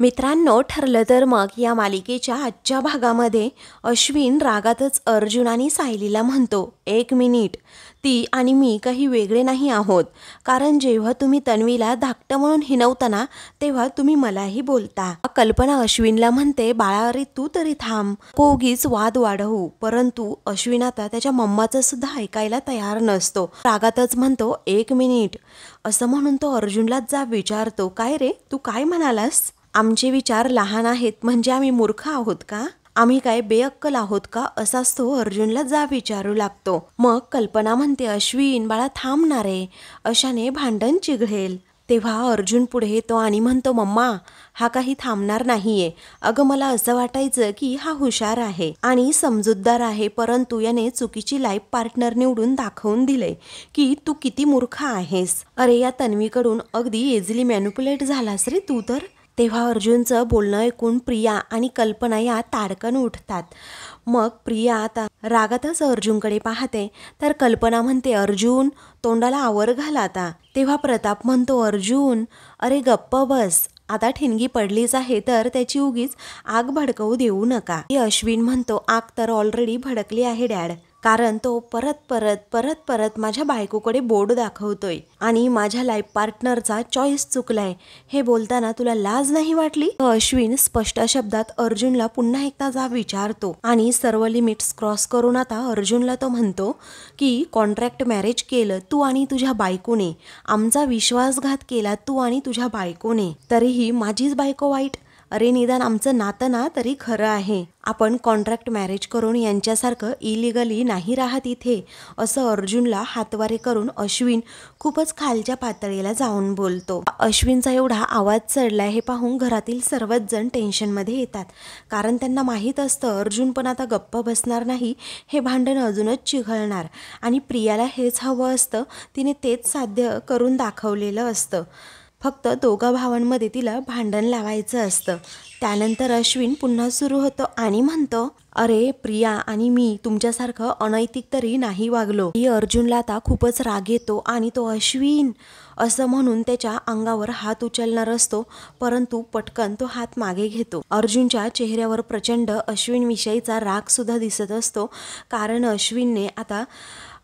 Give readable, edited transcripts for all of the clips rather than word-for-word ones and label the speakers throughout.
Speaker 1: मित्रांनो, ठरलं तर मग या मालिकेच्या आजच्या भागामध्ये अश्विन रागातच अर्जुन आणि सायलीला म्हणतो, 1 मिनिट, ती आणि मी काही वेगळे नाही आहोत. कारण जेव्हा तुम्ही तन्वीला धाकटं म्हणून हिणवता ना, तेव्हा तुम्ही मलाही बोलता. कल्पना अश्विनला म्हणते, बाळा अरे तू तरी थांब, उगीच वाद वाढवू. परंतु अश्विन आता त्याच्या मम्माचं सुद्धा ऐकायला तयार नसतो. रागातच म्हणतो, 1 मिनिट असं म्हणून तो अर्जुनला जा विचारतो, काय रे तू काय म्हणालास? आमचे विचार लहान आहेत म्हणजे आम्ही मूर्ख आहोत का? आम्ही काय बेअक्कल आहोत का? असाच तो अर्जुनला जा विचारू लागतो. मग कल्पना म्हणते, अश्विन बाळा थांबणार आहे, अशाने भांडण चिघळेल. तेव्हा अर्जुन पुढे येतो आणि म्हणतो, मम्मा हा काही थांबणार नाहीये. अगं मला असं वाटायचं की हा हुशार आहे आणि समजूतदार आहे, परंतु याने चुकीची लाईफ पार्टनर निवडून दाखवून दिले की तू किती मूर्ख आहेस. अरे या तन्वीकडून अगदी इझिली मॅन्युप्युलेट झालास रे तू तर. तेव्हा अर्जुनचं बोलणं ऐकून प्रिया आणि कल्पना या ताडकन उठतात. मग प्रिया आता रागातच अर्जुनकडे पाहते तर कल्पना म्हणते, अर्जुन तोंडाला आवर घाल आता. तेव्हा प्रताप म्हणतो, अर्जुन अरे गप्प बस, आता ठिणगी पडलीच आहे तर त्याची उगीच आग भडकवू देऊ नका. अश्विन म्हणतो, आग तर ऑलरेडी भडकली आहे डॅड, कारण तो परत परत माझ्या बायकोकडे बोट दाखवतोय आणि माझ्या लाईफ पार्टनरचा चॉईस चुकलाय. हे बोलताना तुला लाज नाही वाटली? अश्विन स्पष्ट शब्दात अर्जुनला पुन्हा एकदा जा विचारतो आणि सर्व लिमिट्स क्रॉस करून आता अर्जुनला तो म्हणतो की कॉन्ट्रॅक्ट मॅरेज केलं तू आणि तुझ्या बायकोने, आमचा विश्वासघात केला तू आणि तुझ्या बायकोने, तरीही माझीच बायको वाईट? अरे निदान आमचं नातं ना तरी खरं आहे. आपण कॉन्ट्रॅक्ट मॅरेज करून यांच्यासारखं इलिगली नाही राहत इथे, असं अर्जुनला हातवारे करून अश्विन खूपच खालच्या पातळीला जाऊन बोलतो. अश्विनचा एवढा आवाज चढलाय हे पाहून घरातील सर्वच जण टेन्शनमध्ये येतात, कारण त्यांना माहीत असतं अर्जुन पण आता गप्प बसणार नाही, हे भांडण अजूनच चिघळणार आणि प्रियाला हेच हवं असतं, तिने तेच साध्य करून दाखवलेलं असतं. फक्त दोघा भावांमध्ये तिला भांडण लावायचं असतं. त्यानंतर अश्विन पुन्हा सुरू होतो आणि म्हणतो, अरे प्रिया आणि मी तुमच्यासारखं अनैतिक तरी नाही वागलो. अर्जुनला आता खूपच राग येतो आणि तो अश्विन असं म्हणून त्याच्या अंगावर हात उचलणार असतो, परंतु पटकन तो हात मागे घेतो. अर्जुनच्या चेहऱ्यावर प्रचंड अश्विन विषयीचा राग सुद्धा दिसत असतो, कारण अश्विनने आता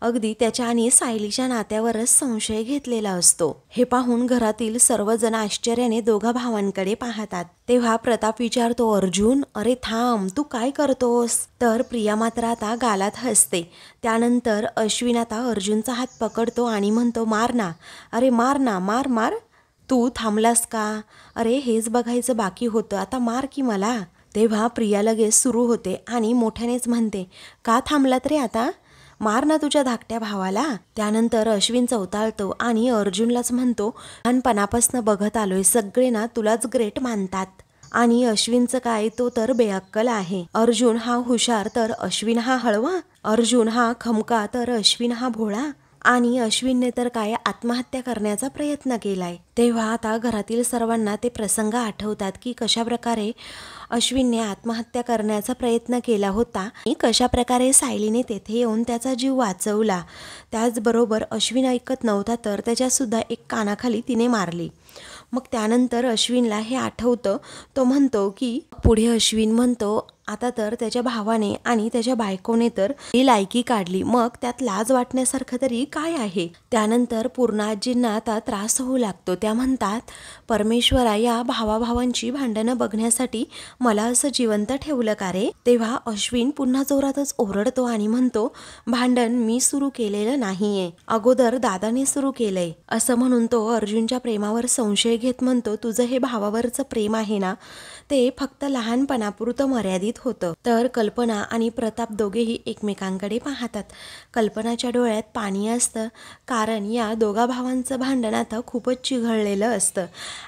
Speaker 1: अगदी त्याच्या आणि सायलीच्या नात्यावरच संशय घेतलेला असतो. हे पाहून घरातील सर्वजण आश्चर्याने दोघा भावांकडे पाहतात. तेव्हा प्रताप विचारतो, अर्जुन अरे थांब, तू काय करतोस? तर प्रिया मात्र आता गालात हसते. त्यानंतर अश्विन आता अर्जुनचा हात पकडतो आणि म्हणतो, मार ना, अरे मार ना, मार मार. तू थांबलास का? अरे हेच बघायचं बाकी होतं, आता मार की मला. तेव्हा प्रिया लगेच सुरू होते आणि मोठ्यानेच म्हणते, का थांबलात रे आता? मार ना तुझ्या धाकट्या भावाला. त्यानंतर अश्विन चौताळतो आणि अर्जुनलाच म्हणतो, लहानपणापासून बघत आलोय, सगळे ना तुलाच ग्रेट मानतात आणि अश्विनचं काय, तो तर बेअक्कल आहे. अर्जुन हा हुशार तर अश्विन हा हळवा, अर्जुन हा खमका तर अश्विन हा भोळा आणि अश्विनने तर काय आत्महत्या करण्याचा प्रयत्न केलाय. तेव्हा आता घरातील सर्वांना ते प्रसंग आठवतात की कशा प्रकारे अश्विनने आत्महत्या करण्याचा प्रयत्न केला होता आणि कशा प्रकारे सायलीने तेथे येऊन त्याचा जीव वाचवला. त्याचबरोबर अश्विन ऐकत नव्हता तर त्याच्यासुद्धा एक कानाखाली तिने मारली. मग त्यानंतर अश्विनला हे आठवतं. तो म्हणतो की पुढे अश्विन म्हणतो, आता तर त्याच्या भावाने आणि त्याच्या बायकोने तर ही लायकी काढली, मग त्यात लाज वाटण्यासारखं तरी काय आहे? त्यानंतर पूर्णाजींना आता त्रास होऊ लागतो. त्या म्हणतात, परमेश्वरा या भावाभावांची भांडणं बघण्यासाठी मला असं जिवंत ठेवलं का रे? तेव्हा अश्विन पुन्हा जोरातच ओरडतो आणि म्हणतो, भांडण मी सुरू केलेलं नाहीये, अगोदर दादाने सुरू केलंय. असं म्हणून तो अर्जुनच्या प्रेमावर संशय घेत म्हणतो, तुझं हे भावावरचं प्रेम आहे ना, ते फक्त लहानपणापुरतं मर्यादित होतं. तर कल्पना आणि प्रताप दोघेही एकमेकांकडे पाहतात. कल्पनाच्या डोळ्यात पाणी असतं, कारण या दोघा भावांचं भांडण आता खूपच चिघळलेलं असतं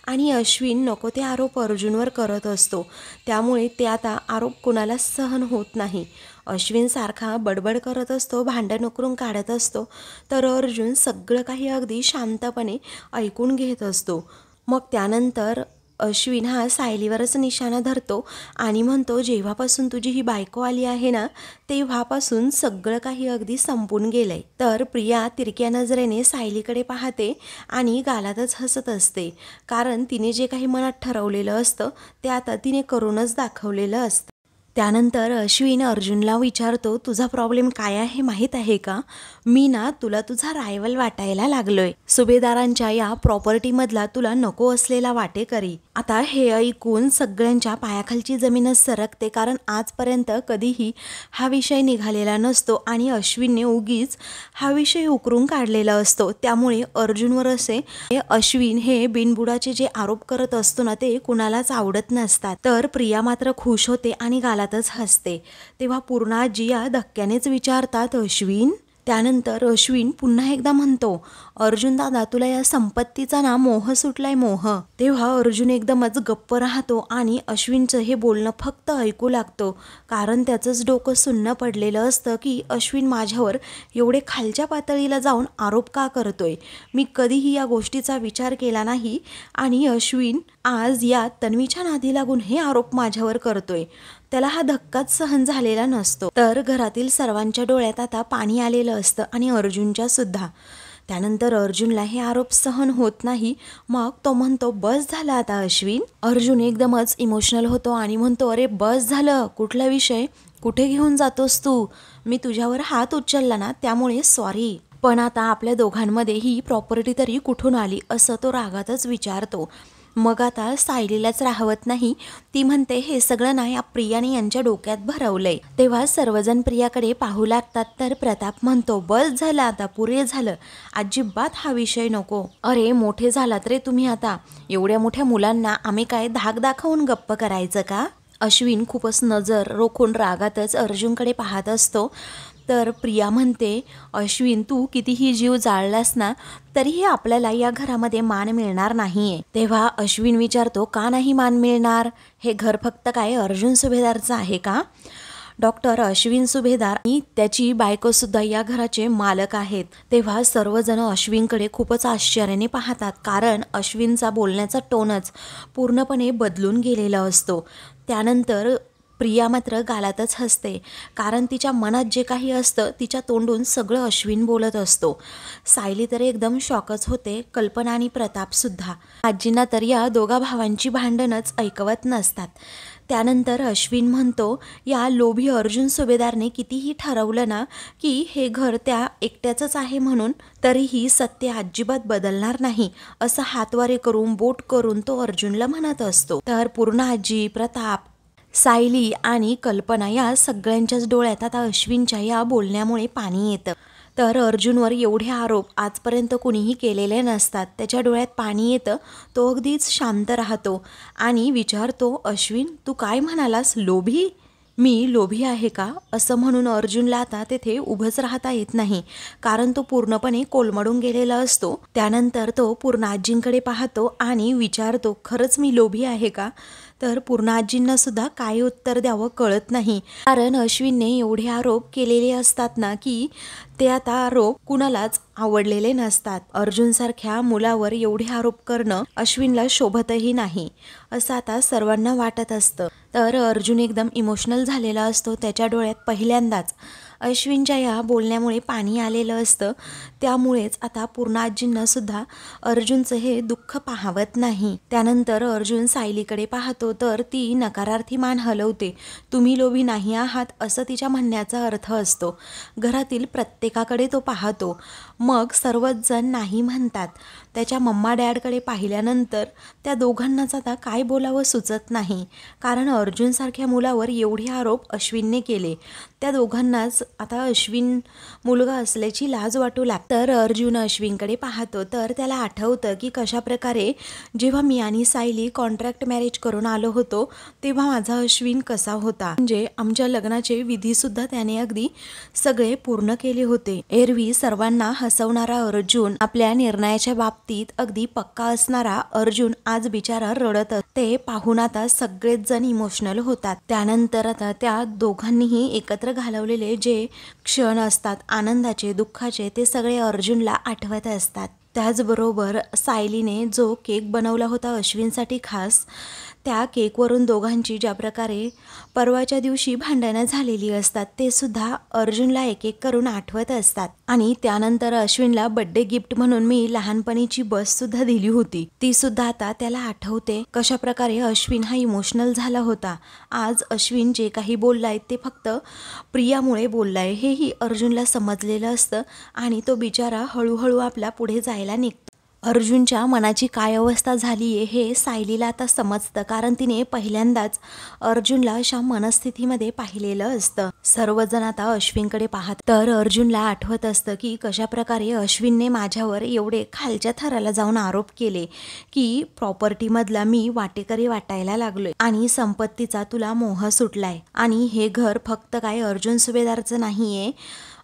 Speaker 1: आणि अश्विन नको ते आरोप अर्जुनवर करत असतो. त्यामुळे ते आता आरोप कुणाला सहन होत नाही. अश्विन सारखा बडबड करत असतो, भांडण उकरून काढत असतो, तर अर्जुन सगळं काही अगदी शांतपणे ऐकून घेत असतो. मग त्यानंतर अश्विन हा सायलीवरच निशाणा धरतो आणि म्हणतो, जेव्हापासून तुझी ही बायको आली आहे ना, तेव्हापासून सगळं काही अगदी संपून गेलंय. तर प्रिया तिरक्या नजरेने सायलीकडे पाहते आणि गालातच हसत असते, कारण तिने जे काही मनात ठरवलेलं असतं ते आता तिने करूनच दाखवलेलं असतं. त्यानंतर अश्विन अर्जुनला विचारतो, तुझा प्रॉब्लेम काय आहे माहीत आहे का? मी ना तुला तुझा रायवल वाटायला लागलोय, सुभेदारांच्या या प्रॉपर्टीमधला तुला नको असलेला वाटेकरी. आता हे ऐकून सगळ्यांच्या पायाखालची जमीनच सरकते, कारण आजपर्यंत कधीही हा विषय निघालेला नसतो आणि अश्विनने उगीच हा विषय उकरून काढलेला असतो. त्यामुळे अर्जुनवर असे अश्विन हे बिनबुडाचे जे आरोप करत असतो ना, ते कुणालाच आवडत नसतात. तर प्रिया मात्र खुश होते आणि गालातच हसते. तेव्हा पूर्णाजी या धक्क्यानेच विचारतात, अश्विन? त्यानंतर अश्विन पुन्हा एकदा म्हणतो, अर्जुन दादा, तुला या संपत्तीचा ना मोह सुटलाय, मोह. तेव्हा अर्जुन एकदमच गप्प राहतो आणि अश्विनचं हे बोलणं फक्त ऐकू लागतो, कारण त्याचंच डोकं सुन्न पडलेलं असतं की अश्विन माझ्यावर एवढे खालच्या पातळीला जाऊन आरोप का करतोय. मी कधीही या गोष्टीचा विचार केला नाही आणि अश्विन आज या तन्वीच्या नादी लागून हे आरोप माझ्यावर करतोय. त्याला हा धक्काच सहन झालेला नसतो. तर घरातील सर्वांच्या डोळ्यात आता पाणी आलेलं असतं आणि अर्जुनच्या सुद्धा. त्यानंतर अर्जुनला हे आरोप सहन होत नाही. मग तो म्हणतो, बस झालं आता अश्विन. अर्जुन एकदमच इमोशनल होतो आणि म्हणतो, अरे बस झालं, कुठला विषय, कुठे घेऊन जातोस तू? मी तुझ्यावर हात उचलला ना, त्यामुळे सॉरी, पण आता आपल्या दोघांमध्ये ही प्रॉपर्टी तरी कुठून आली, असं तो रागातच विचारतो. मग आता सायलीलाच राहवत नाही. ती म्हणते, हे सगळं ना या प्रियाने यांच्या डोक्यात भरवलंय. तेव्हा सर्वजण प्रियाकडे पाहू लागतात. तर प्रताप म्हणतो, बस झालं आता, पुरे झालं, अजिबात हा विषय नको. अरे मोठे झालात रे तुम्ही आता, एवढ्या मोठ्या मुलांना आम्ही काय धाक दाखवून गप्प करायचं का? अश्विन खूपच नजर रोखून रागातच अर्जुनकडे पाहत असतो. तर प्रिया म्हणते, अश्विन तू कितीही जीव जाळलास ना, तरीही आपल्याला या घरामध्ये मान मिळणार नाहीये. तेव्हा अश्विन विचारतो, का नाही मान मिळणार? हे घर फक्त काय अर्जुन सुभेदारचं आहे का? डॉक्टर अश्विन सुभेदार आणि त्याची बायको सुद्धा या घराचे मालक आहेत. तेव्हा सर्वजण अश्विनकडे खूपच आश्चर्याने पाहतात, कारण अश्विनचा बोलण्याचा टोनच पूर्णपणे बदलून गेलेला असतो. त्यानंतर प्रिया मात्र गालातच हसते, कारण तिच्या मनात जे काही असतं तिच्या तोंडून सगळं अश्विन बोलत असतो. सायली तर एकदम शॉकच होते, कल्पना आणि प्रतापसुद्धा. आजींना तर या दोघा भावांची भांडणच ऐकवत नसतात. त्यानंतर अश्विन म्हणतो, या लोभी अर्जुन सुभेदारने कितीही ठरवलं ना की हे घर त्या एकट्याचंच आहे म्हणून, तरीही सत्य अजिबात बदलणार नाही, असं हातवारे करून बोट करून तो अर्जुनला म्हणत असतो. तर पूर्ण आजी, प्रताप, सायली आणि कल्पना या सगळ्यांच्याच डोळ्यात आता अश्विनच्या या बोलण्यामुळे पाणी येतं. तर अर्जुनवर एवढे आरोप आजपर्यंत कुणीही केलेले नसतात. त्याच्या डोळ्यात पाणी येतं. तो अगदीच शांत राहतो आणि विचारतो, अश्विन तू काय म्हणालास, लोभी? मी लोभी आहे का? असं म्हणून अर्जुनला आता तेथे उभंच राहता येत नाही, कारण तो पूर्णपणे कोलमडून गेलेला असतो. त्यानंतर तो पूर्णाजींकडे पाहतो आणि विचारतो, खरंच मी लोभी आहे का? तर पूर्णाजींना सुद्धा काय उत्तर द्यावं कळत नाही, कारण अश्विनने एवढे आरोप केलेले असतात ना की ते आता आरोप कुणालाच आवडलेले नसतात. अर्जुनसारख्या मुलावर एवढे आरोप करणं अश्विनला शोभतही नाही, असं आता सर्वांना वाटत असतं. तर अर्जुन एकदम इमोशनल झालेला असतो. त्याच्या डोळ्यात पहिल्यांदाच अश्विनच्या या बोलण्यामुळे पाणी आलेलं असतं. त्यामुळेच आता पूर्णाजींना सुद्धा अर्जुनचं हे दुःख पाहवत नाही. त्यानंतर अर्जुन सायलीकडे पाहतो, तर ती नकारार्थी मान हलवते. तुम्ही लोभी नाही आहात, असं तिच्या म्हणण्याचा अर्थ असतो. घरातील प्रत्येकाकडे तो पाहतो. मग सर्वच जण नाही म्हणतात. त्याच्या मम्मा डॅडकडे पाहिल्यानंतर त्या दोघांनाच आता काय बोलावं सुचत नाही, कारण अर्जुनसारख्या मुलावर एवढे आरोप अश्विनने केले. त्या दोघांनाच आता अश्विन मुलगा असल्याची लाज वाटू लागते. तर अर्जुन अश्विनकडे पाहतो, तर त्याला आठवतं की कशाप्रकारे जेव्हा मी आणि सायली कॉन्ट्रॅक्ट मॅरेज करून आलो होतो, तेव्हा माझा अश्विन कसा होता. म्हणजे आमच्या लग्नाचे विधीसुद्धा त्याने अगदी सगळे पूर्ण केले होते. एरवी सर्वांना हसवणारा अर्जुन, आपल्या निर्णयाच्या बाबतीत अगदी पक्का असणारा अर्जुन आज बिचारा रडत. ते पाहून आता सगळेच जण इमोशनल होतात. त्यानंतर आता त्या दोघांनीही एकत्र घालवलेले जे क्षण असतात, आनंदाचे, दुःखाचे, ते सगळे अर्जुनला आठवत असतात. त्याचबरोबर सायलीने जो केक बनवला होता अश्विनसाठी खास, त्या केकवरून दोघांची ज्या प्रकारे परवाच्या दिवशी भांडणं झालेली असतात ते सुद्धा अर्जुनला एक एक करून आठवत असतात. आणि त्यानंतर अश्विनला बर्थडे गिफ्ट म्हणून मी लहानपणीची बस सुद्धा दिली होती, ती सुद्धा आता त्याला आठवते. कशा प्रकारे अश्विन हा इमोशनल झाला होता. आज अश्विन जे काही बोललाय ते फक्त प्रियामुळे बोललाय हेही अर्जुनला समजलेलं असतं आणि तो बिचारा हळूहळू आपला पुढे जायला निघतो. अर्जुनच्या मनाची काय अवस्था झाली आहे हे सायलीला आता समजतं, कारण तिने पहिल्यांदाच अर्जुनला अशा मनस्थितीमध्ये पाहिलेलं असतं. सर्वजण आता अश्विनकडे पाहत, तर अर्जुनला आठवत असतं की कशा प्रकारे अश्विनने माझ्यावर एवढे खालच्या थराला जाऊन आरोप केले की प्रॉपर्टीमधला मी वाटेकरी वाटायला लागलोय आणि संपत्तीचा तुला मोह सुटलाय. आणि हे घर फक्त काय अर्जुन सुभेदारचं नाहीये,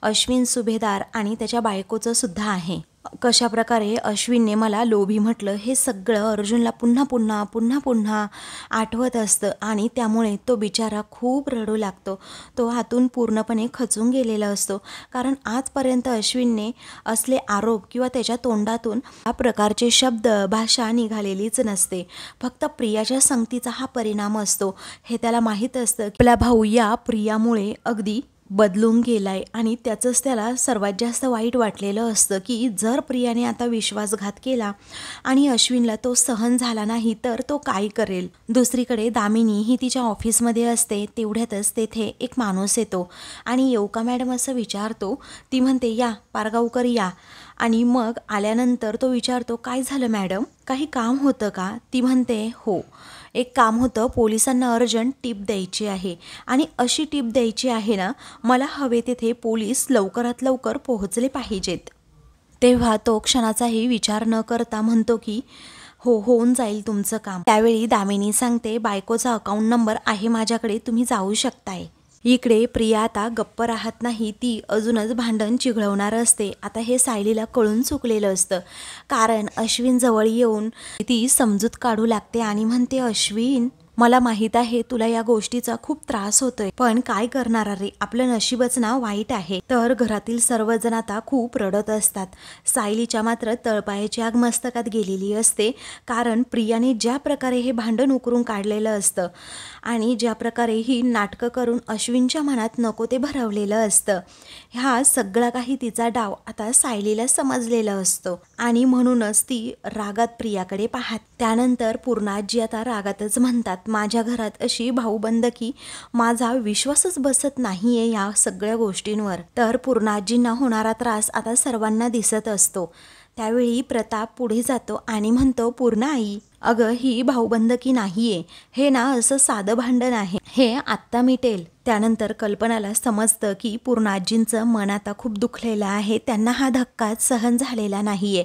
Speaker 1: अश्विन सुभेदार आणि त्याच्या बायकोचं सुद्धा आहे. कशा प्रकारे अश्विनने मला लोभी म्हटलं हे सगळं अर्जुनला पुन्हा पुन्हा पुन्हा पुन्हा आठवत असतं आणि त्यामुळे तो बिचारा खूप रडू लागतो. तो हातून पूर्णपणे खचून गेलेला असतो, कारण आजपर्यंत अश्विनने असले आरोप किंवा त्याच्या तोंडातून या प्रकारचे शब्द भाषा निघालेलीच नसते. फक्त प्रियाच्या संगतीचा हा परिणाम असतो हे त्याला माहीत असतं. आपला भाऊ या प्रियामुळे अगदी बदलून गेलाय आणि त्याचंच त्याला सर्वात जास्त वाईट वाटलेलं असतं की जर प्रियाने आता विश्वासघात केला आणि अश्विनला तो सहन झाला नाही तर तो काय करेल. दुसरीकडे दामिनी ही तिच्या ऑफिसमध्ये असते. तेवढ्यातच तेथे एक माणूस येतो आणि येऊ का मॅडम असं विचारतो. ती म्हणते या पारगावकर या. आणि मग आल्यानंतर तो विचारतो काय झालं मॅडम, काही काम होतं का. ती म्हणते हो, एक काम होतं, पोलिसांना अर्जंट टिप द्यायची आहे आणि अशी टिप द्यायची आहे ना, मला हवे तेथे पोलीस लवकरात लवकर पोहोचले पाहिजेत. तेव्हा तो क्षणाचाही विचार न करता म्हणतो की हो, होऊन जाईल तुमचं काम. त्यावेळी दामिनी सांगते बायकोचा अकाउंट नंबर आहे माझ्याकडे, तुम्ही जाऊ शकताय. इकडे प्रिया आता गप्प राहत नाही, ती अजूनच भांडण चिघळवणार असते. आता हे सायलीला कळून चुकलेलं असतं, कारण अश्विन जवळ येऊन ती समजूत काढू लागते आणि म्हणते अश्विन मला माहीत आहे तुला या गोष्टीचा खूप त्रास होतोय, पण काय करणार रे, आपलं नशीबच ना वाईट आहे. तर घरातील सर्वजण आता खूप रडत असतात. सायलीच्या मात्र तळपायाची आग मस्तकात गेलेली असते, कारण प्रियाने ज्या प्रकारे हे भांडण उकरून काढलेलं असतं आणि ज्या प्रकारे ही नाटकं करून अश्विनच्या मनात नको ते भरवलेलं असतं, ह्या सगळा काही तिचा डाव आता सायलीला समजलेला असतो आणि म्हणूनच ती रागात प्रियाकडे पाहत. त्यानंतर पूर्णाजी आता रागातच म्हणतात माझ्या घरात अशी भाऊबंदकी, माझा विश्वासच बसत नाहीये या सगळ्या गोष्टींवर. तर पूर्णाजींना होणारा त्रास आता सर्वांना दिसत असतो. त्यावेळी प्रताप पुढे जातो आणि म्हणतो पूर्णा आई, अगं ही भाऊबंदकी नाहीये, हे ना असं साधं भांडण आहे, हे आत्ता मिटेल. त्यानंतर कल्पनाला समजतं की पूर्णाजींचं मन आता खूप दुखलेलं आहे, त्यांना हा धक्काच सहन झालेला नाहीये.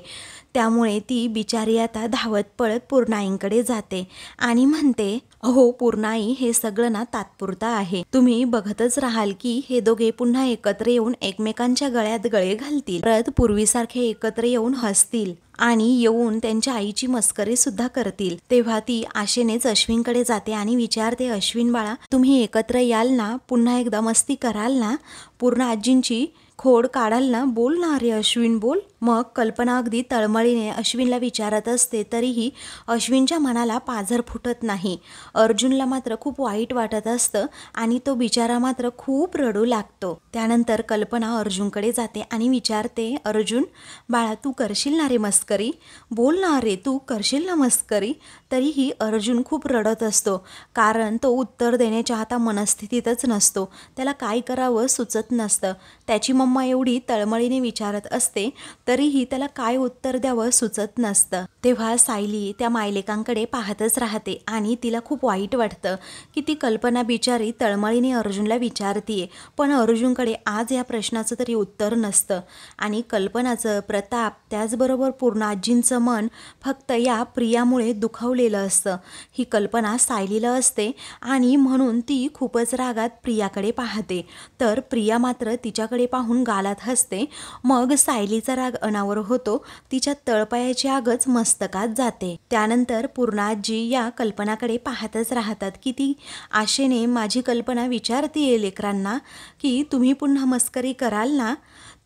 Speaker 1: त्यामुळे ती बिचारी आता धावत पळत पूर्णाईंकडे जाते आणि म्हणते अहो पूर्णाई, हे सगळं ना तात्पुरतं आहे, तुम्ही बघतच राहाल की हे दोघे पुन्हा एकत्र येऊन एकमेकांच्या गळ्यात गळे घालतील, परत पूर्वीसारखे एकत्र येऊन हसतील आणि येऊन त्यांच्या आईची मस्करी सुद्धा करतील. तेव्हा ती आशेनेच अश्विनकडे जाते आणि विचारते अश्विन बाळा, तुम्ही एकत्र याल ना, पुन्हा एकदा मस्ती कराल ना, पूर्ण आजींची खोड काढाल ना, बोल ना रे अश्विन बोल. मग कल्पना अगदी तळमळीने अश्विनला विचारत असते, तरीही अश्विनच्या मनाला पाझर फुटत नाही. अर्जुनला मात्र खूप वाईट वाटत असतं आणि तो बिचारा मात्र खूप रडू लागतो. त्यानंतर कल्पना अर्जुनकडे जाते आणि विचारते अर्जुन बाळा, तू करशील ना रे मस्करी, बोल ना रे, तू करशील ना मस्करी. तरीही अर्जुन खूप रडत असतो, कारण तो उत्तर देण्याच्या आता मनस्थितीतच नसतो, त्याला काय करावं सुचत नसतं. त्याची मम्मा एवढी तळमळीने विचारत असते तरीही त्याला काय उत्तर द्यावं सुचत नसतं. तेव्हा सायली त्या मायलेकांकडे पाहतच राहते आणि तिला खूप वाईट वाटतं की ती कल्पना बिचारी तळमळीने अर्जुनला विचारतीये, पण अर्जुनकडे आज या प्रश्नाचं तरी उत्तर नसतं. आणि कल्पनाचं, प्रताप, त्याचबरोबर पूर्णाजींचं मन फक्त या प्रियामुळे दुखावलेलं असतं. ही कल्पना सायलीला असते आणि म्हणून ती खूपच रागात प्रियाकडे पाहते. तर प्रिया मात्र तिच्याकडे पाहून गालात हसते. मग सायलीचा राग अनावर होतो, तिच्या तळपायाची आगच मस्तकात जाते. त्यानंतर पूर्णाजी या कल्पनाकडे पाहतच राहतात की ती आशेने माझी कल्पना विचारतीये लेकरांना की तुम्ही पुन्हा मस्करी कराल ना.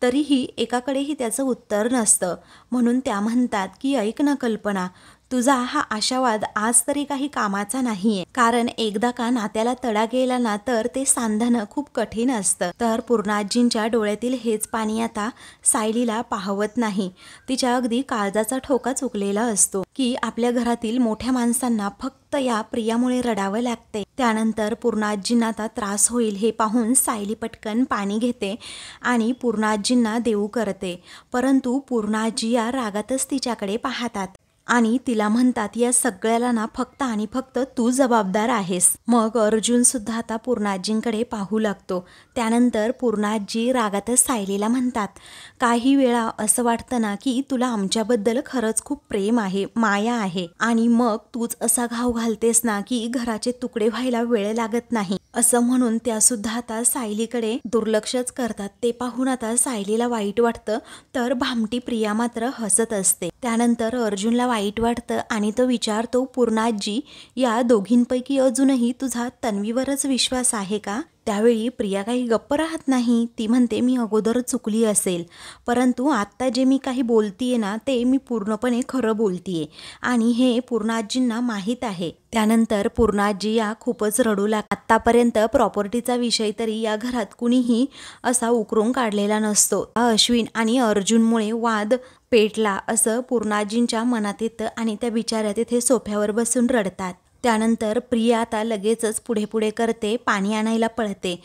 Speaker 1: तरीही एकाकडेही त्याचं उत्तर नसतं. म्हणून त्या म्हणतात की ऐक ना कल्पना, तुझा हा आशावाद आज तरी काही कामाचा नाहीये. कारण एकदा का नात्याला तडा गेला ना तर ते सांधणं खूप कठीण असतं. तर पूर्णाजींच्या डोळ्यातील हेच पाणी आता सायलीला पाहवत नाही. तिच्या अगदी काळजाचा ठोका चुकलेला असतो की आपल्या घरातील मोठ्या माणसांना फक्त या प्रियामुळे रडावं लागते. त्यानंतर पूर्णाजींना आता त्रास होईल हे पाहून सायली पटकन पाणी घेते आणि पूर्णाजींना देऊ करते. परंतु पूर्णाजी या रागातच तिच्याकडे पाहतात आणि तिला म्हणतात या सगळ्याला ना फक्त आणि फक्त तू जबाबदार आहेस. मग अर्जुन सुद्धा आता पूर्णाजींकडे पाहू लागतो. त्यानंतर पूर्णाजी रागातच सायलीला म्हणतात, काही वेळा असं वाटतं ना की तुला आमच्याबद्दल खरंच खूप प्रेम आहे, माया आहे, आणि मग तूच असा घाव घालतेस ना की घराचे तुकडे व्हायला वेळ लागत नाही. असं म्हणून त्या सुद्धा आता सायलीकडे दुर्लक्षच करतात. ते पाहून आता सायलीला वाईट वाटतं, तर भामटी प्रिया मात्र हसत असते. त्यानंतर अर्जुनला वाईट वाटतं आणि तो विचारतो, पूर्णाजी, या दोघींपैकी अजूनही तुझा तन्वीवरच विश्वास आहे का? त्यावेळी प्रिया काही गप्प राहत नाही. ती म्हणते, मी अगोदर चुकली असेल, परंतु आत्ता जे मी काही बोलतीये ना ते मी पूर्णपणे खरं बोलतीये आणि हे पूर्णाजींना माहीत आहे. त्यानंतर पूर्णाजी या खूपच रडू लागतात. आत्तापर्यंत प्रॉपर्टीचा विषय तरी या घरात कुणीही असा उकरून काढलेला नसतो. अश्विन आणि अर्जुनमुळे वाद पेटला असं पूर्णाजींच्या मनात येतं आणि त्या बिचाऱ्या तिथे सोफ्यावर बसून रडतात. त्यानंतर प्रिया आता लगेचच पुढे करते, पाणी आणायला पळते,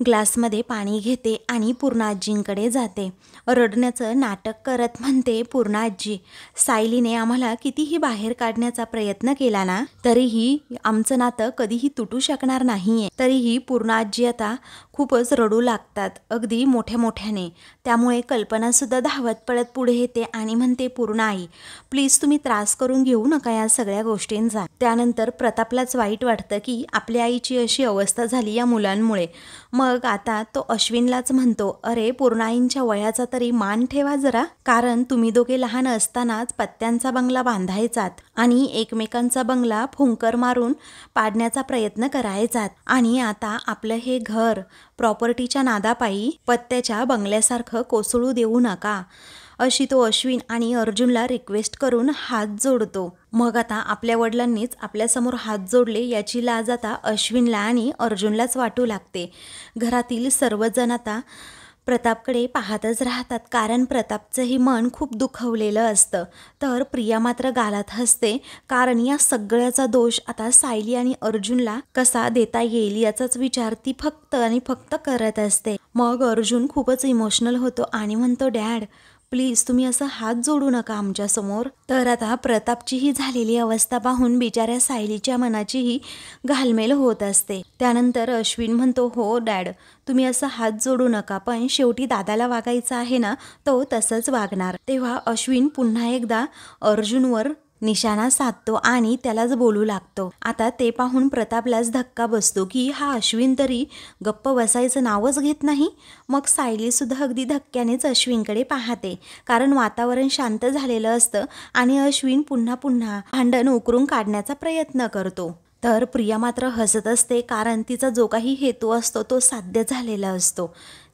Speaker 1: ग्लासमध्ये पाणी घेते आणि पूर्णाजींकडे जाते. रडण्याचं नाटक करत म्हणते, पूर्णाजी, सायलीने आम्हाला कितीही बाहेर काढण्याचा प्रयत्न केला ना तरीही आमचं नातं कधीही तुटू शकणार नाहीये. तरीही पूर्णाजी आता खूपच रडू लागतात, अगदी मोठ्याने. त्यामुळे कल्पना सुद्धा धावत पळत पुढे येते आणि म्हणते, पूर्णाई, प्लीज तुम्ही त्रास करून घेऊ नका या सगळ्या गोष्टींचा. त्यानंतर प्रतापलाच वाईट वाटतं की आपल्या आईची अशी अवस्था झाली या मुलांमुळे. मग आता तो अश्विनलाच म्हणतो, अरे पूर्णाईंच्या वयाचा तरी मान ठेवा जरा, कारण तुम्ही दोघे लहान असतानाच पत्त्यांचा बंगला बांधायचात आणि एकमेकांचा बंगला फुंकर मारून पाडण्याचा प्रयत्न करायचात, आणि आता आपलं हे घर प्रॉपर्टीच्या नादापायी पत्त्याच्या बंगल्यासारखं कोसळू देऊ नका, अशी तो अश्विन आणि अर्जुनला रिक्वेस्ट करून हात जोडतो. मग आता आपल्या वडिलांनीच आपल्यासमोर हात जोडले याची लाज आता अश्विनला आणि अर्जुनलाच वाटू लागते. घरातील सर्वजण आता प्रतापकडे पाहतच राहतात, कारण प्रतापचंही मन खूप दुखवलेलं असतं. तर प्रिया मात्र गालात हसते, कारण या सगळ्याचा दोष आता सायली आणि अर्जुनला कसा देता येईल याचाच विचार ती फक्त आणि फक्त करत असते. मग अर्जुन खूपच इमोशनल होतो आणि म्हणतो, डॅड प्लीज तुम्ही असं हात जोडू नका आमच्यासमोर. तर आता प्रतापची ही झालेली अवस्था पाहून बिचाऱ्या सायलीच्या मनाचीही घालमेल होत असते. त्यानंतर अश्विन म्हणतो, हो डॅड, तुम्ही असं हात जोडू नका, पण शेवटी दादाला वागायचं आहे ना, तो तसंच वागणार. तेव्हा अश्विन पुन्हा एकदा अर्जुनवर निशाणा साधतो आणि त्यालाच बोलू लागतो. आता ते पाहून प्रतापलाच धक्का बसतो की हा अश्विन तरी गप्प बसायचं नावच घेत नाही. मग सायली सुद्धा अगदी धक्क्यानेच अश्विनकडे पाहते, कारण वातावरण शांत झालेलं असतं आणि अश्विन पुन्हा भांडण उकरून काढण्याचा प्रयत्न करतो. तर प्रिया मात्र हसत असते, कारण तिचा जो काही हेतू असतो तो साध्य झालेला असतो.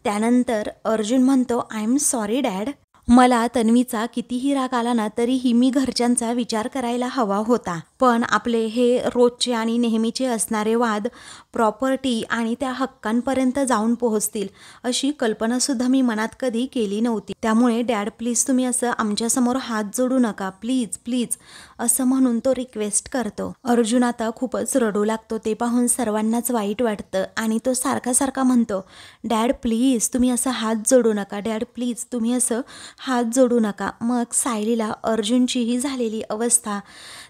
Speaker 1: त्यानंतर अर्जुन म्हणतो, आय एम सॉरी डॅड, मला तन्वीचा कितीही राग आला ना तरीही मी घरच्यांचा विचार करायला हवा होता, पण आपले हे रोजचे आणि नेहमीचे असणारे वाद प्रॉपर्टी आणि त्या हक्कांपर्यंत जाऊन पोहोचतील अशी कल्पनासुद्धा मी मनात कधी केली नव्हती. त्यामुळे डॅड प्लीज तुम्ही असं आमच्यासमोर हात जोडू नका, प्लीज प्लीज, असं म्हणून तो रिक्वेस्ट करतो. अर्जुन आता खूपच रडू लागतो. ते पाहून सर्वांनाच वाईट वाटतं आणि तो सारखा म्हणतो, डॅड प्लीज तुम्ही असं हात जोडू नका, डॅड प्लीज तुम्ही असं हात जोडू नका. मग सायलीला अर्जुनची ही झालेली अवस्था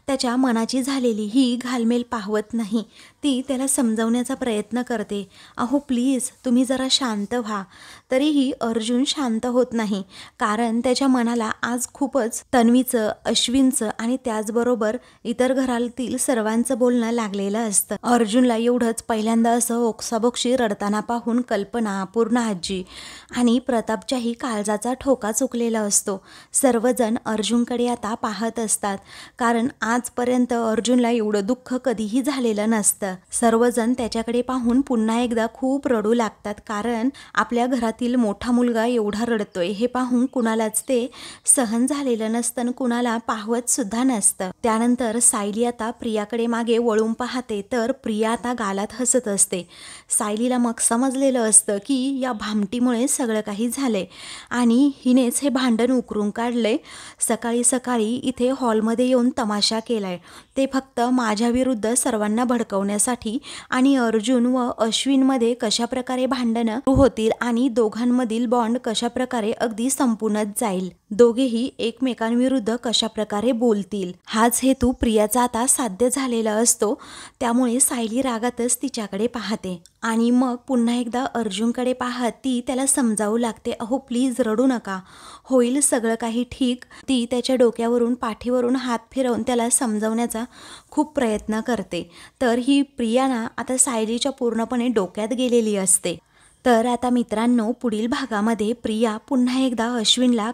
Speaker 1: त्याच्या मनाची झालेली ही घालमेल पाहवत नाही. ती त्याला समजावण्याचा प्रयत्न करते. अहो प्लीज तुम्ही जरा शांत व्हा. तरीही अर्जुन शांत होत नाही, कारण त्याच्या मनाला आज खूपच तन्वीचं, अश्विनचं आणि त्याचबरोबर इतर घरातील सर्वांचं बोलणं लागलेलं असतं. अर्जुनला एवढंच पहिल्यांदा असं ओक्साबोक्शी रडताना पाहून कल्पना, पूर्ण आजी आणि प्रतापच्याही काळजाचा ठोका चुकलेला असतो. सर्वजण अर्जुनकडे आता पाहत असतात, कारण आजपर्यंत अर्जुनला एवढं दुःख कधीही झालेलं नसतं. सर्वजण त्याच्याकडे पाहून पुन्हा एकदा खूप रडू लागतात, कारण आपल्या घरातील मोठा मुलगा एवढा रडतोय हे पाहून कुणालाच ते सहन झालेलं नसतं, कुणाला पाहवत सुद्धा नसतं. त्यानंतर सायली आता प्रियाकडे मागे वळून पाहते, तर प्रिया आता गालात हसत असते. सायलीला मग समजलेलं असतं की या भामटीमुळे सगळं काही झालंय आणि हिनेच हे भांडण उकरून काढलंय. सकाळी सकाळी इथे हॉलमध्ये येऊन तमाशा केलाय, ते फक्त माझ्या विरुद्ध सर्वांना भडकवण्यासाठी आणि अर्जुन व अश्विनमध्ये कशाप्रकारे भांडणं होतील आणि दोघांमधील बॉन्ड कशाप्रकारे अगदी संपूनच जाईल, दोघेही एकमेकांविरुद्ध कशाप्रकारे बोलतील, हाच हेतू प्रियाचा आता साध्य झालेला असतो. त्यामुळे सायली रागातच तिच्याकडे पाहते आणि मग पुन्हा एकदा अर्जुनकडे पाहत ती त्याला समजावू लागते. अहो प्लीज रडू नका, होईल सगळं काही ठीक. ती त्याच्या डोक्यावरून पाठीवरून हात फिरवून त्याला समजावण्याचा खूप प्रयत्न करते. तर ही प्रियाना आता सायलीच्या पूर्णपणे डोक्यात गेलेली असते. तर आता मित्रांनो, पुढील भागामध्ये प्रिया पुन्हा एकदा अश्विनला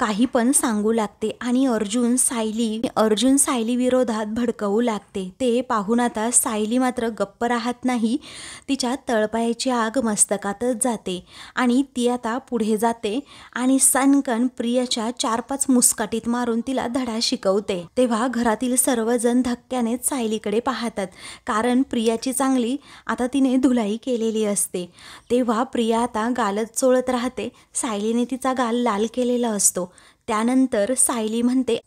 Speaker 1: काही पण सांगू लागते आणि अर्जुन सायली विरोधात भडकवू लागते. ते पाहून आता सायली मात्र गप्प राहत नाही. तिच्या तळपायाची आग मस्तकातच जाते आणि ती आता पुढे जाते आणि सनकन प्रियाच्या 4-5 मुस्काटीत मारून तिला धडा शिकवते. तेव्हा घरातील सर्वजण धक्क्यानेच सायलीकडे पाहतात, कारण प्रियाची चांगली आता तिने धुलाई केलेली असते. तेव्हा प्रिया आता गालच चोळत राहते. सायलीने तिचा गाल लाल केलेला असतो. त्यानंतर सायली म्हणते,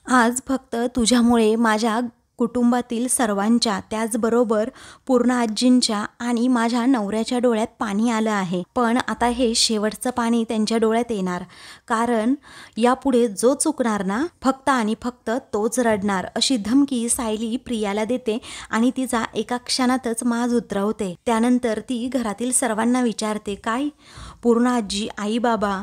Speaker 1: आज फक्त तुझ्यामुळे माझ्या कुटुंबातील सर्वांच्या, त्याचबरोबर पूर्ण आजींच्या आणि माझ्या नवऱ्याच्या डोळ्यात पाणी आलं आहे. पण आता हे शेवटचं पाणी त्यांच्या डोळ्यात येणार, कारण यापुढे जो चुकणार ना, फक्त आणि फक्त तोच रडणार, अशी धमकी सायली प्रियाला देते आणि तिचा एका क्षणातच माज उतरवते. त्यानंतर ती घरातील सर्वांना विचारते, काय पूर्ण आजी, आई बाबा,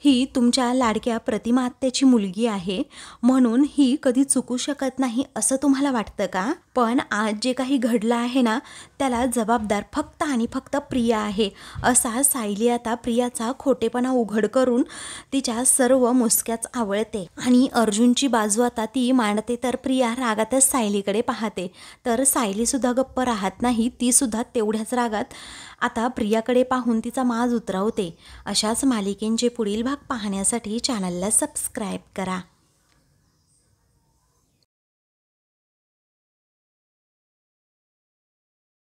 Speaker 1: ही तुमच्या लाडक्या प्रतिमा आत्याची मुलगी आहे, म्हणून ही कधी चुकू शकत नाही असं तुम्हाला वाटतं का? पण आज जे काही घडलं आहे ना, त्याला जबाबदार फक्त आणि फक्त प्रिया आहे, असा सायली आता प्रियाचा खोटेपणा उघड करून तिच्या सर्व मुसक्याच आवळते आणि अर्जुनची बाजू आता ती मांडते. तर प्रिया रागातच सायलीकडे पाहते, तर सायली सुद्धा गप्प राहत नाही. ती सुद्धा तेवढ्याच रागात आता प्रियाकडे पाहून तिचा माज उतरवते. अशाच मालिकेंचे पुढील भाग पाहण्यासाठी चॅनलला सबस्क्राईब करा.